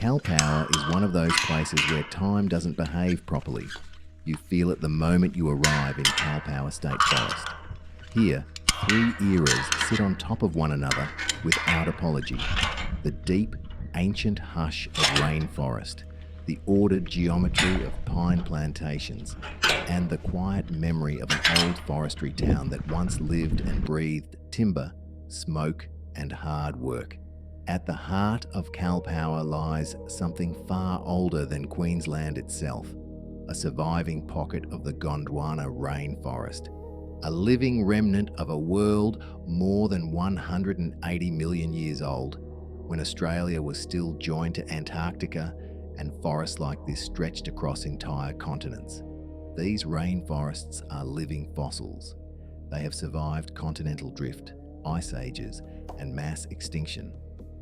Kalpowar is one of those places where time doesn't behave properly. You feel it the moment you arrive in Kalpowar State Forest. Here, three eras sit on top of one another without apology. The deep, ancient hush of rainforest, the ordered geometry of pine plantations, and the quiet memory of an old forestry town that once lived and breathed timber, smoke, and hard work. At the heart of Kalpowar lies something far older than Queensland itself, a surviving pocket of the Gondwana Rainforest, a living remnant of a world more than 180 million years old, when Australia was still joined to Antarctica and forests like this stretched across entire continents. These rainforests are living fossils. They have survived continental drift, ice ages, and mass extinction.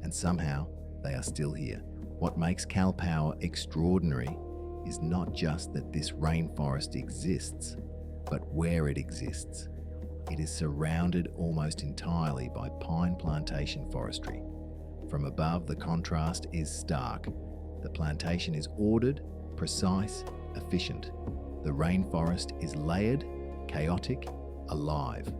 And somehow, they are still here. What makes Kalpowar extraordinary is not just that this rainforest exists, but where it exists. It is surrounded almost entirely by pine plantation forestry. From above, the contrast is stark. The plantation is ordered, precise, efficient. The rainforest is layered, chaotic, alive.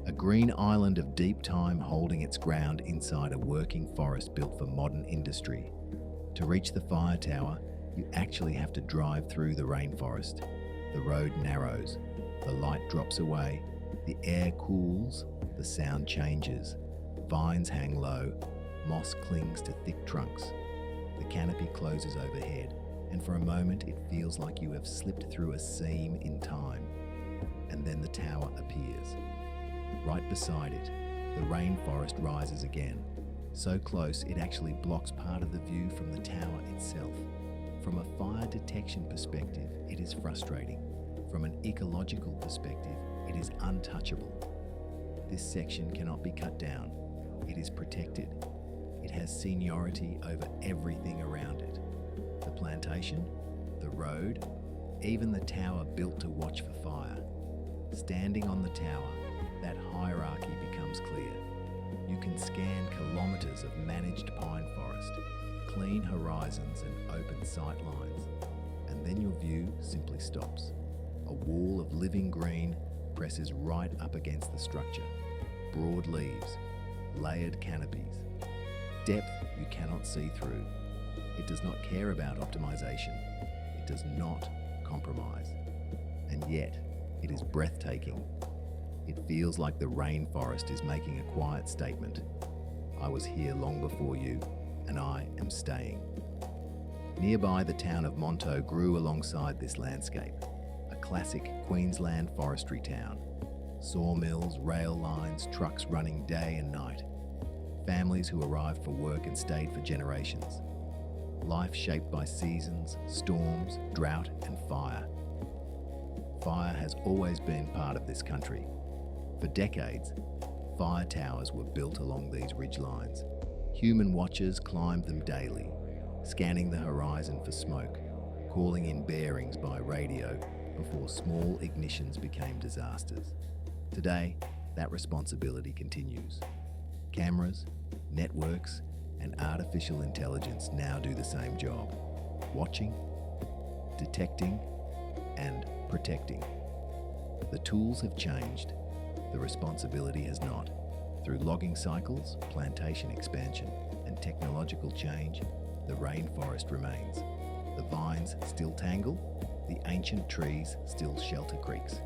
A green island of deep time holding its ground inside a working forest built for modern industry. To reach the fire tower, you actually have to drive through the rainforest. The road narrows, the light drops away, the air cools, the sound changes. Vines hang low, moss clings to thick trunks. The canopy closes overhead, and for a moment it feels like you have slipped through a seam in time. And then the tower appears. Right beside it, the rainforest rises again, so close it actually blocks part of the view from the tower itself. From a fire detection perspective, it is frustrating. From an ecological perspective, it is untouchable. This section cannot be cut down. It is protected. It has seniority over everything around it. The plantation, the road, even the tower built to watch for fire. Standing on the tower, that hierarchy becomes clear. You can scan kilometres of managed pine forest, clean horizons and open sight lines, and then your view simply stops. A wall of living green presses right up against the structure. Broad leaves, layered canopies, depth you cannot see through. It does not care about optimization. It does not compromise. And yet, it is breathtaking. It feels like the rainforest is making a quiet statement. I was here long before you, and I am staying. Nearby, the town of Monto grew alongside this landscape, a classic Queensland forestry town. Sawmills, rail lines, trucks running day and night. Families who arrived for work and stayed for generations. Life shaped by seasons, storms, drought, and fire. Fire has always been part of this country. For decades, fire towers were built along these ridgelines. Human watchers climbed them daily, scanning the horizon for smoke, calling in bearings by radio before small ignitions became disasters. Today, that responsibility continues. Cameras, networks, and artificial intelligence now do the same job, watching, detecting, and protecting. The tools have changed. The responsibility has not. Through logging cycles, plantation expansion, and technological change, the rainforest remains. The vines still tangle, the ancient trees still shelter creeks.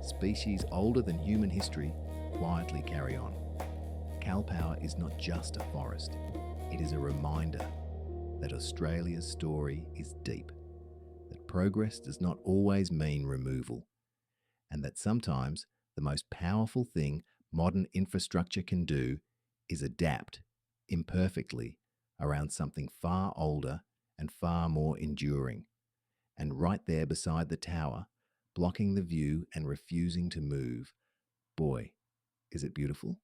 Species older than human history quietly carry on. Kalpowar is not just a forest, it is a reminder that Australia's story is deep, that progress does not always mean removal, and that sometimes the most powerful thing modern infrastructure can do is adapt imperfectly around something far older and far more enduring. And right there beside the tower, blocking the view and refusing to move, boy, is it beautiful.